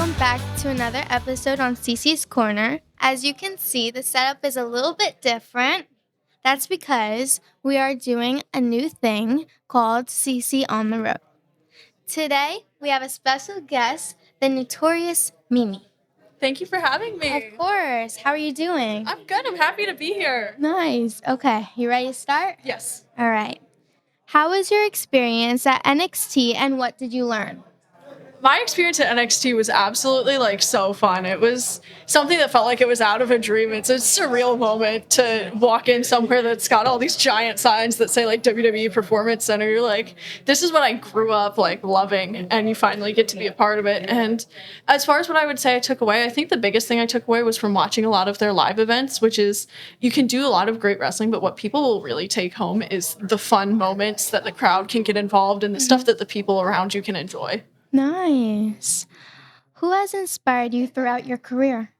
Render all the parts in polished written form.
Welcome back to another episode on Cece's Corner. As you can see, the setup is a little bit different. That's because we are doing a new thing called Cece on the Road. Today, we have a special guest, the Notorious Mimi. Thank you for having me. Of course. How are you doing? I'm good. I'm happy to be here. Nice. Okay, you ready to start? Yes. All right. How was your experience at NXT and what did you learn? My experience at NXT was absolutely so fun. It was something that felt like it was out of a dream. It's a surreal moment to walk in somewhere that's got all these giant signs that say WWE Performance Center. You're like, this is what I grew up loving, and you finally get to be a part of it. And as far as what I would say I took away, I think the biggest thing I took away was from watching a lot of their live events, which is you can do a lot of great wrestling, but what people will really take home is the fun moments that the crowd can get involved in, the stuff that the people around you can enjoy. Nice. Who has inspired you throughout your career?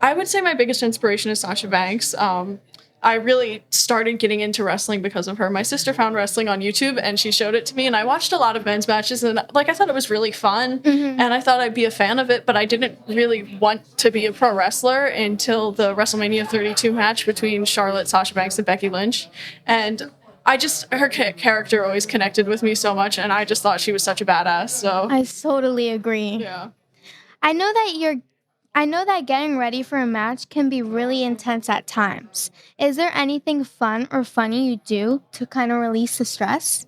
I would say my biggest inspiration is Sasha Banks. I really started getting into wrestling because of her. My sister found wrestling on YouTube and she showed it to me, and I watched a lot of men's matches, and I thought it was really fun, and I thought I'd be a fan of it, but I didn't really want to be a pro wrestler until the WrestleMania 32 match between Charlotte, Sasha Banks, and Becky Lynch. And her character always connected with me so much, and I just thought she was such a badass. So I totally agree. yeah. I know that getting ready for a match can be really intense at times. Is there anything fun or funny you do to kind of release the stress?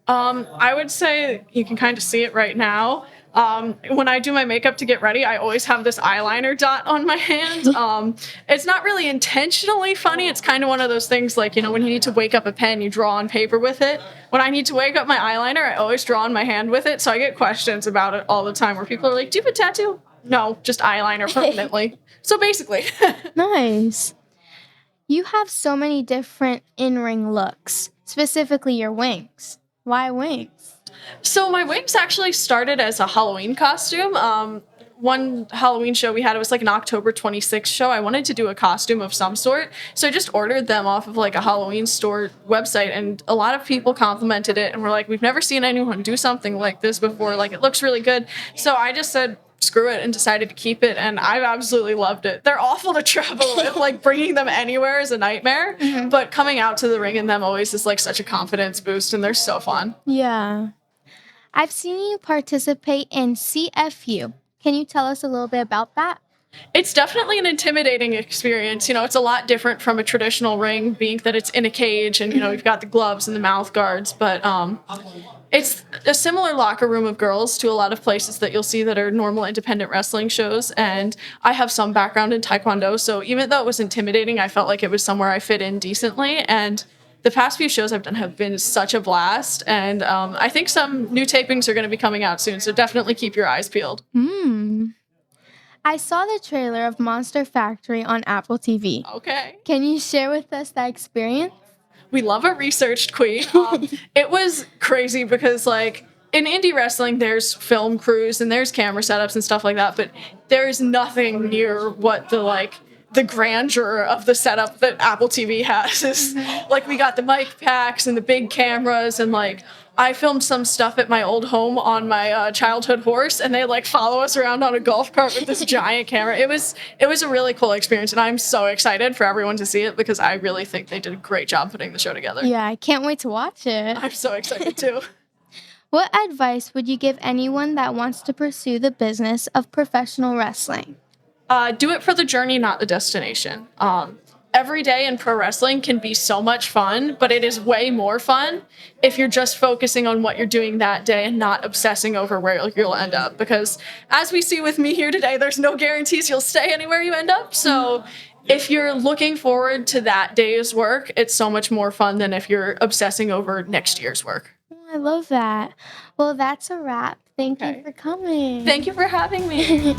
I would say you can kind of see it right now. When I do my makeup to get ready, I always have this eyeliner dot on my hand. It's not really intentionally funny. It's kind of one of those things when you need to wake up a pen, you draw on paper with it. When I need to wake up my eyeliner, I always draw on my hand with it. So I get questions about it all the time where people are like, do you have a tattoo? No, just eyeliner permanently. So basically. Nice. You have so many different in-ring looks, specifically your wings. Why wings? So my wings actually started as a Halloween costume. One Halloween show we had, it was an October 26th show. I wanted to do a costume of some sort, so I just ordered them off of a Halloween store website, and a lot of people complimented it and were like, we've never seen anyone do something like this before. It looks really good. So I just said, screw it, and decided to keep it, and I've absolutely loved it. They're awful to travel with, bringing them anywhere is a nightmare, but coming out to the ring in them always is such a confidence boost, and they're so fun. Yeah. I've seen you participate in CFU. Can you tell us a little bit about that? It's definitely an intimidating experience. It's a lot different from a traditional ring, being that it's in a cage and, we've got the gloves and the mouth guards, but it's a similar locker room of girls to a lot of places that you'll see that are normal independent wrestling shows. And I have some background in Taekwondo, so even though it was intimidating, I felt like it was somewhere I fit in decently. And the past few shows I've done have been such a blast. And I think some new tapings are going to be coming out soon, so definitely keep your eyes peeled. I saw the trailer of Monster Factory on Apple TV. Okay. Can you share with us that experience? We love a researched queen. It was crazy because, in indie wrestling, there's film crews and there's camera setups and stuff like that, but there's nothing near what the grandeur of the setup that Apple TV has. Is we got the mic packs and the big cameras, and I filmed some stuff at my old home on my childhood horse, and they follow us around on a golf cart with this giant camera. It was a really cool experience, and I'm so excited for everyone to see it because I really think they did a great job putting the show together. Yeah, I can't wait to watch it. I'm so excited too. What advice would you give anyone that wants to pursue the business of professional wrestling? Do it for the journey, not the destination. Every day in pro wrestling can be so much fun, but it is way more fun if you're just focusing on what you're doing that day and not obsessing over where you'll end up. Because as we see with me here today, there's no guarantees you'll stay anywhere you end up. So if you're looking forward to that day's work, it's so much more fun than if you're obsessing over next year's work. I love that. Well, that's a wrap. Thank you for coming. Thank you for having me.